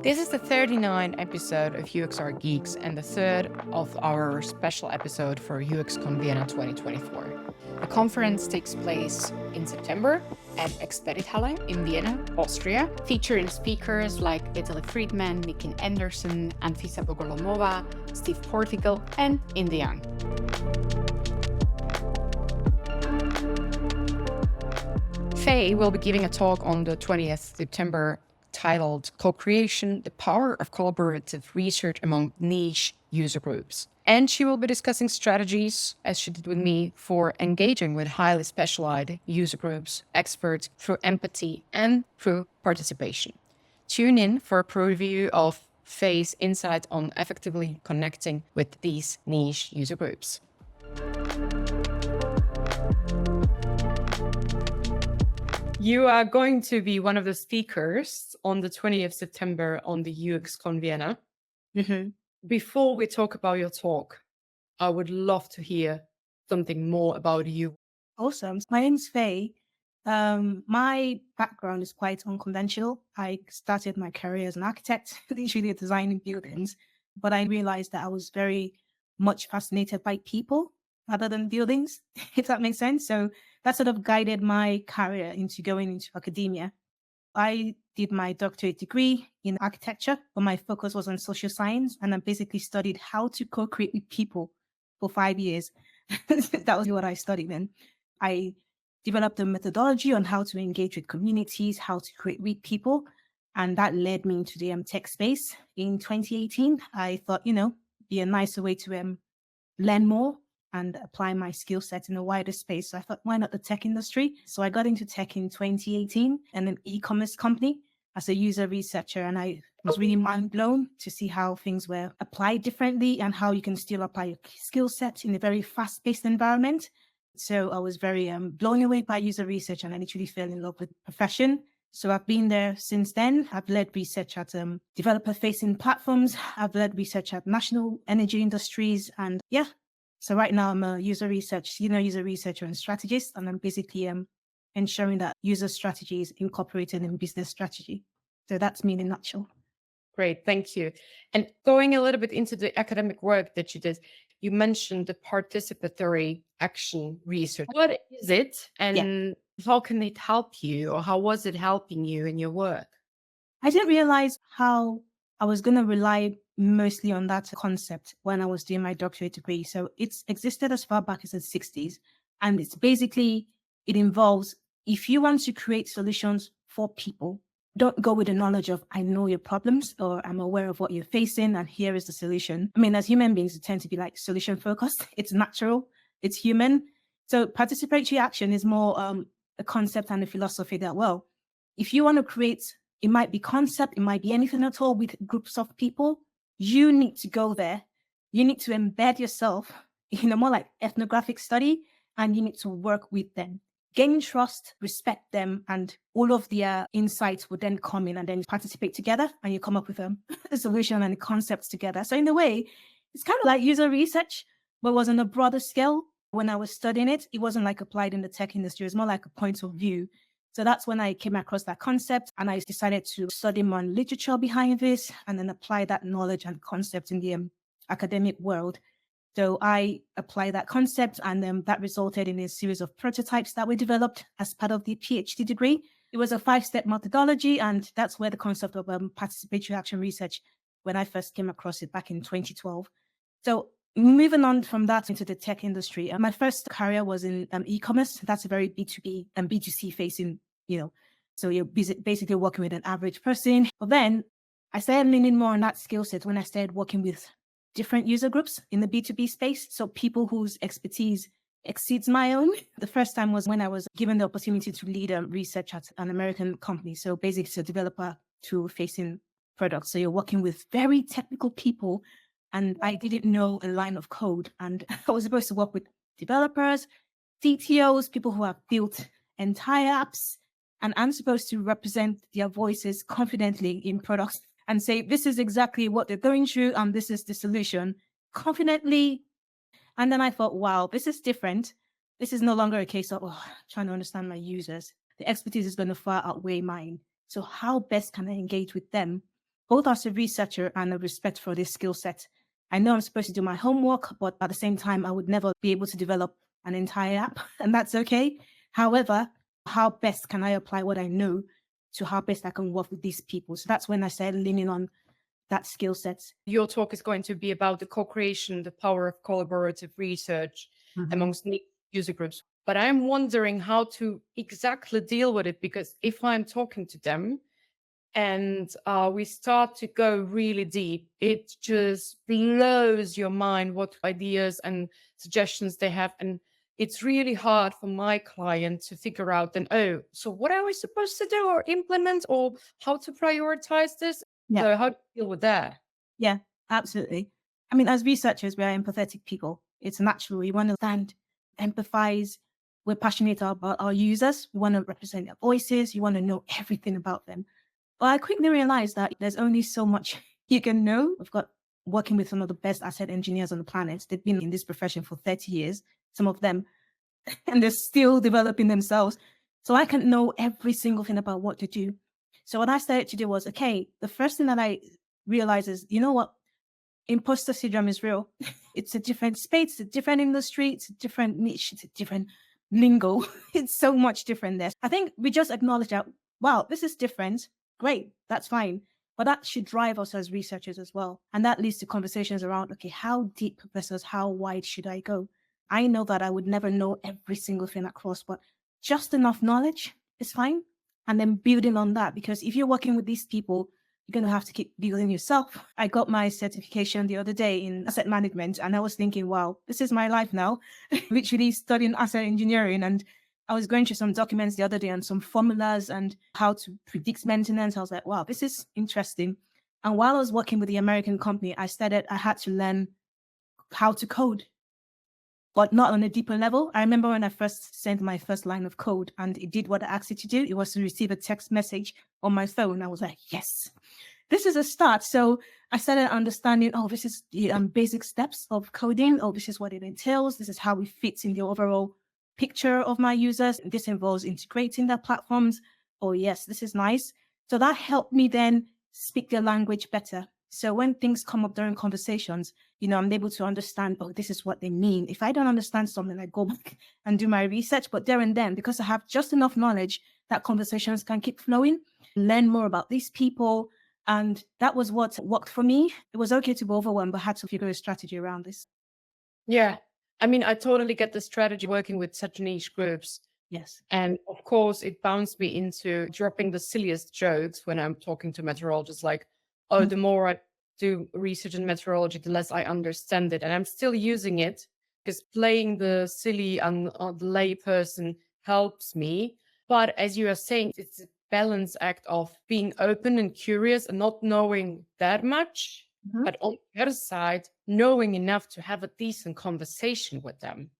This is the 39th episode of UXR Geeks and the third of our special episode for uxcon Vienna 2024. The conference takes place in September at Expedithalle in Vienna, Austria, featuring speakers like Italy Friedman, Nikin Anderson, Anfisa Bogolomova, Steve Portigal, and Indy Young. Faye will be giving a talk on the 20th September titled Co-Creation, the Power of Collaborative Research Among Niche User Groups. And she will be discussing strategies, as she did with me, for engaging with highly specialized user groups, experts through empathy and through participation. Tune in for a preview of Faye's insight on effectively connecting with these niche user groups. You are going to be one of the speakers on the 20th September on the uxcon Vienna. Mm-hmm. Before we talk about your talk, I would love to hear something more about you. Awesome. My name's Faye. My background is quite unconventional. I started my career as an architect, literally designing buildings, but I realized that I was very much fascinated by people rather than buildings, if that makes sense. So that sort of guided my career into going into academia. I did my doctorate degree in architecture, but my focus was on social science, and I basically studied how to co-create with people for 5 years. That was what I studied then. I developed a methodology on how to engage with communities, how to create with people, and that led me into the tech space. In 2018, I thought, be a nicer way to learn more and apply my skill set in a wider space. So I thought, why not the tech industry? So I got into tech in 2018 and an e-commerce company as a user researcher. And I was really mind blown to see how things were applied differently and how you can still apply your skill set in a very fast-paced environment. So I was very blown away by user research, and I literally fell in love with the profession. So I've been there since then. I've led research at developer-facing platforms. I've led research at national energy industries. And yeah, so right now I'm a senior user researcher and strategist. And I'm basically ensuring that user strategy is incorporated in business strategy. So that's me in a nutshell. Great, thank you. And going a little bit into the academic work that you did, you mentioned the participatory action research. What is it, and how can it help you, or how was it helping you in your work? I didn't realize how I was going to rely mostly on that concept when I was doing my doctorate degree. So it's existed as far back as the 60s. And it's basically, it involves, if you want to create solutions for people, don't go with the knowledge of, I know your problems, or I'm aware of what you're facing, and here is the solution. I mean, as human beings, we tend to be like solution focused. It's natural, it's human. So participatory action is more a concept and a philosophy that, well, if you want to create, it might be concept, it might be anything at all with groups of people, you need to go there. You need to embed yourself in a more like ethnographic study, and you need to work with them. Gain trust, respect them, and all of their insights would then come in and then participate together, and you come up with a solution and concepts together. So in a way, it's kind of like user research, but was on a broader scale. When I was studying it, it wasn't like applied in the tech industry. It was more like a point of view. So that's when I came across that concept, and I decided to study more literature behind this and then apply that knowledge and concept in the academic world. So I applied that concept, and that resulted in a series of prototypes that were developed as part of the PhD degree. It was a 5-step methodology, and that's where the concept of participatory action research, when I first came across it back in 2012. So moving on from that into the tech industry, my first career was in e-commerce. That's a very B2B and B2C facing, so you're basically working with an average person. But then I started leaning more on that skill set when I started working with different user groups in the B2B space. So people whose expertise exceeds my own. The first time was when I was given the opportunity to lead research at an American company. So basically it's a developer tool facing products. So you're working with very technical people, and I didn't know a line of code. And I was supposed to work with developers, CTOs, people who have built entire apps, and I'm supposed to represent their voices confidently in products and say, this is exactly what they're going through, and this is the solution, confidently. And then I thought, wow, this is different. This is no longer a case of trying to understand my users. The expertise is going to far outweigh mine. So how best can I engage with them? both as a researcher and a respect for this skill set. I know I'm supposed to do my homework, but at the same time, I would never be able to develop an entire app, and that's okay. However, how best can I apply what I know to how best I can work with these people? So that's when I started leaning on that skill set. Your talk is going to be about the co-creation, the power of collaborative research amongst user groups. But I'm wondering how to exactly deal with it, because if I'm talking to them and we start to go really deep, it just blows your mind what ideas and suggestions they have. And it's really hard for my client to figure out then, oh, so what are we supposed to do or implement, or how to prioritize this? Yeah. So how do you deal with that? Yeah, absolutely. I mean, as researchers, we're empathetic people. It's natural. We want to stand, empathize. We're passionate about our users. We want to represent their voices. You want to know everything about them. But I quickly realized that there's only so much you can know. We've got working with some of the best asset engineers on the planet. They've been in this profession for 30 years, some of them, and they're still developing themselves. So I can't know every single thing about what to do. So what I started to do was, okay, the first thing that I realized is, you know what? Imposter syndrome is real. It's a different space, it's a different industry, it's a different niche, it's a different lingo. It's so much different there. I think we just acknowledge that, wow, this is different. Great, that's fine. But that should drive us as researchers as well. And that leads to conversations around, okay, how deep versus how wide should I go? I know that I would never know every single thing across, but just enough knowledge is fine. And then building on that, because if you're working with these people, you're going to have to keep building yourself. I got my certification the other day in asset management, and I was thinking, wow, this is my life now, literally studying asset engineering. And I was going through some documents the other day and some formulas and how to predict maintenance. I was like, wow, this is interesting. And while I was working with the American company, I had to learn how to code, but not on a deeper level. I remember when I first sent my first line of code and it did what I asked it to do. It was to receive a text message on my phone. I was like, yes, this is a start. So I started understanding, oh, this is the basic steps of coding. Oh, this is what it entails. This is how it fits in the overall picture of my users. This involves integrating their platforms. Oh, yes, this is nice. So that helped me then speak their language better. So when things come up during conversations, I'm able to understand, oh, this is what they mean. If I don't understand something, I go back and do my research. But there and then, because I have just enough knowledge, that conversations can keep flowing, learn more about these people. And that was what worked for me. It was okay to be overwhelmed, but I had to figure a strategy around this. Yeah. I mean, I totally get the strategy working with such niche groups. Yes. And of course, it bounced me into dropping the silliest jokes when I'm talking to meteorologists, like, oh, the more I do research in meteorology, the less I understand it. And I'm still using it because playing the silly and the lay person helps me. But as you are saying, it's a balance act of being open and curious and not knowing that much. But on the other side, knowing enough to have a decent conversation with them.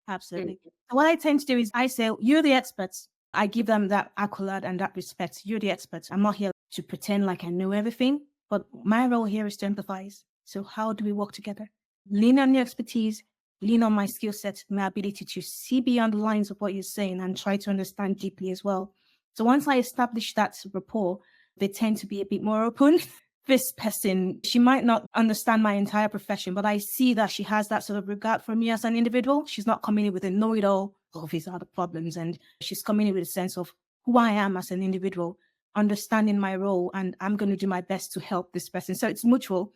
Absolutely. What I tend to do is I say, you're the experts. I give them that accolade and that respect. You're the experts. I'm not here to pretend like I know everything, but my role here is to empathize. So how do we work together? Lean on your expertise, lean on my skill set, my ability to see beyond the lines of what you're saying and try to understand deeply as well. So once I establish that rapport, they tend to be a bit more open. This person, she might not understand my entire profession, but I see that she has that sort of regard for me as an individual. She's not coming in with a know-it-all, oh, these are the problems. And she's coming in with a sense of who I am as an individual, understanding my role, and I'm going to do my best to help this person. So it's mutual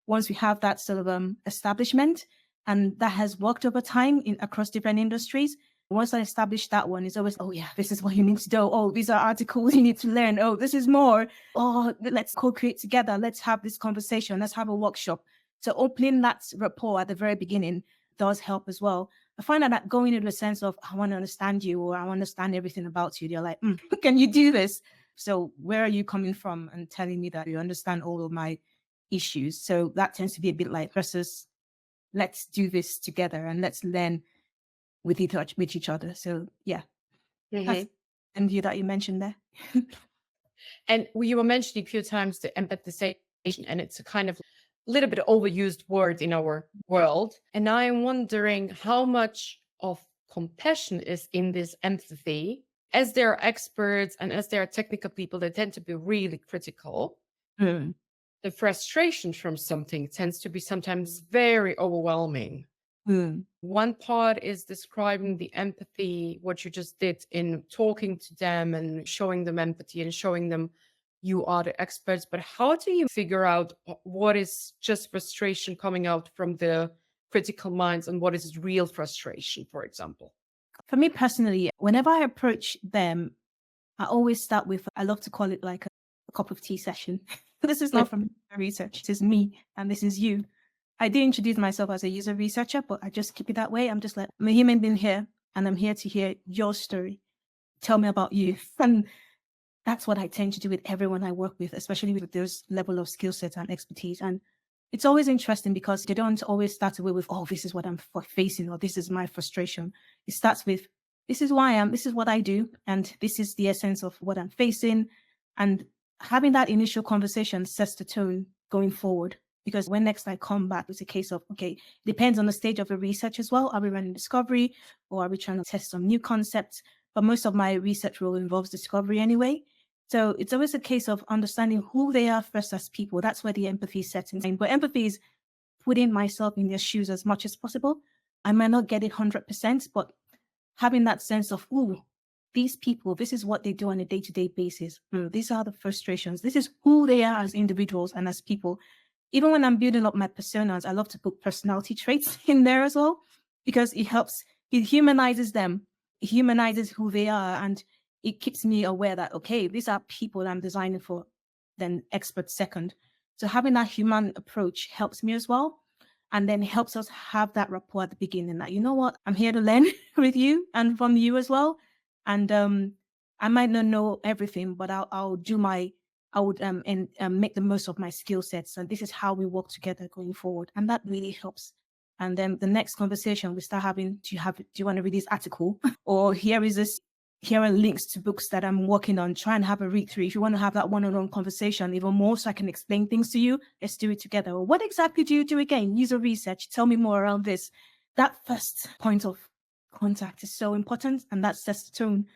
once we have that sort of establishment, and that has worked over time across different industries. Once I establish that one, it's always, oh yeah, this is what you need to do. Oh, these are articles you need to learn. Oh, this is more. Oh, let's co-create together. Let's have this conversation. Let's have a workshop. So opening that rapport at the very beginning does help as well. I find that going into a sense of, I want to understand you, or I want to understand everything about you. They're like, can you do this? So where are you coming from? And telling me that you understand all of my issues. So that tends to be a bit like versus let's do this together and let's learn with each other. So yeah, and you that you mentioned there. And you were mentioning a few times the empathization, and it's a kind of little bit overused word in our world. And I'm wondering how much of compassion is in this empathy. As there are experts and as there are technical people, they tend to be really critical. the frustration from something tends to be sometimes very overwhelming. One part is describing the empathy, what you just did in talking to them and showing them empathy and showing them you are the experts. But how do you figure out what is just frustration coming out from the critical minds and what is real frustration, for example? For me personally, whenever I approach them, I always start with, I love to call it like a cup of tea session. This is not from research. This is me and this is you. I do introduce myself as a user researcher, but I just keep it that way. I'm just like, I'm a human being here and I'm here to hear your story. Tell me about you. And that's what I tend to do with everyone I work with, especially with those level of skill set and expertise. And it's always interesting because they don't always start away with, oh, this is what I'm facing or this is my frustration. It starts with, this is who I am, this is what I do, and this is the essence of what I'm facing. And having that initial conversation sets the tone going forward. Because when next I come back, it's a case of, okay, depends on the stage of the research as well. Are we running discovery or are we trying to test some new concepts? But most of my research role involves discovery anyway. So it's always a case of understanding who they are first as people. That's where the empathy sets in. But empathy is putting myself in their shoes as much as possible. I might not get it 100%, but having that sense of, ooh, these people, this is what they do on a day-to-day basis. These are the frustrations. This is who they are as individuals and as people. Even when I'm building up my personas, I love to put personality traits in there as well, because it helps, it humanizes them, it humanizes who they are, and it keeps me aware that, okay, these are people I'm designing for, then expert second. So having that human approach helps me as well. And then helps us have that rapport at the beginning that, you know what, I'm here to learn with you and from you as well. And I might not know everything, but I would make the most of my skill sets. And this is how we work together going forward. And that really helps. And then the next conversation we start having, do you want to read this article? Or here are links to books that I'm working on. Try and have a read through. If you want to have that one-on-one conversation even more so I can explain things to you, let's do it together. Or what exactly do you do again? User research. Tell me more around this. That first point of contact is so important, and that sets the tone.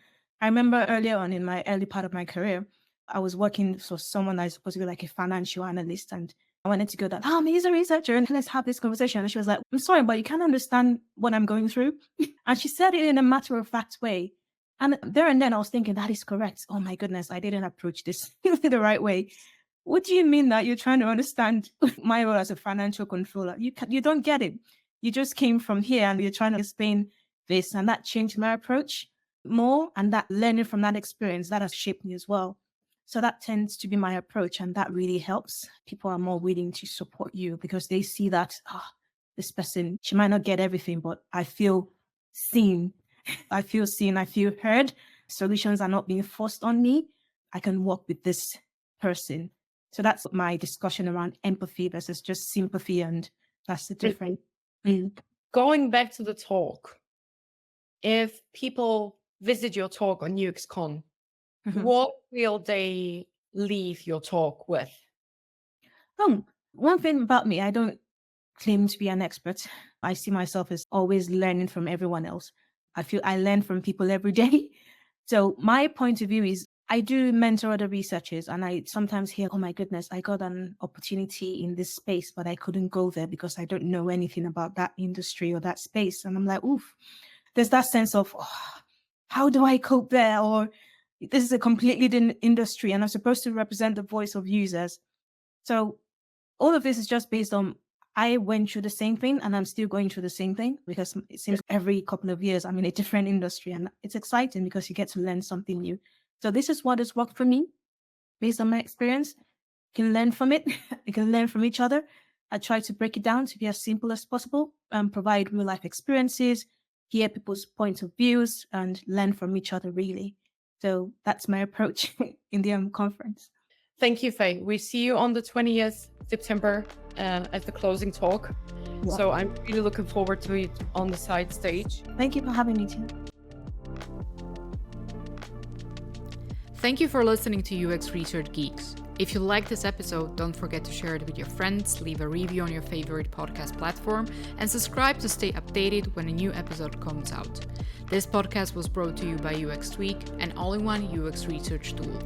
I remember earlier on in my early part of my career, I was working for someone that is supposed to be like a financial analyst, and I wanted to go that, I'm a user researcher and let's have this conversation. And she was like, I'm sorry, but you can't understand what I'm going through. And she said it in a matter of fact way. And there and then I was thinking, that is correct. Oh my goodness, I didn't approach this the right way. What do you mean that you're trying to understand my role as a financial controller? You don't get it. You just came from here and you're trying to explain this, and that changed my approach more, and that learning from that experience, that has shaped me as well. So that tends to be my approach, and that really helps. People are more willing to support you because they see that, this person, she might not get everything, but I feel seen. I feel heard. Solutions are not being forced on me. I can work with this person. So that's my discussion around empathy versus just sympathy, and that's the difference. Going back to the talk, if people visit your talk on uxcon, what will they leave your talk with? One thing about me, I don't claim to be an expert. I see myself as always learning from everyone else. I feel I learn from people every day. So my point of view is I do mentor other researchers, and I sometimes hear, oh my goodness, I got an opportunity in this space, but I couldn't go there because I don't know anything about that industry or that space. And I'm like, oof, there's that sense of, how do I cope there? Or this is a completely different industry and I'm supposed to represent the voice of users. So all of this is just based on, I went through the same thing and I'm still going through the same thing, because it seems every couple of years I'm in a different industry, and it's exciting because you get to learn something new. So this is what has worked for me based on my experience. You can learn from it. You can learn from each other. I try to break it down to be as simple as possible and provide real life experiences, hear people's points of views, and learn from each other, really. So that's my approach in the conference. Thank you, Faye. We see you on the 20th September at the closing talk. Yeah. So I'm really looking forward to it on the side stage. Thank you for having me, too. Thank you for listening to UX Research Geeks. If you liked this episode, don't forget to share it with your friends, leave a review on your favorite podcast platform, and subscribe to stay updated when a new episode comes out. This podcast was brought to you by UX Tweak, an all-in-one UX research tool.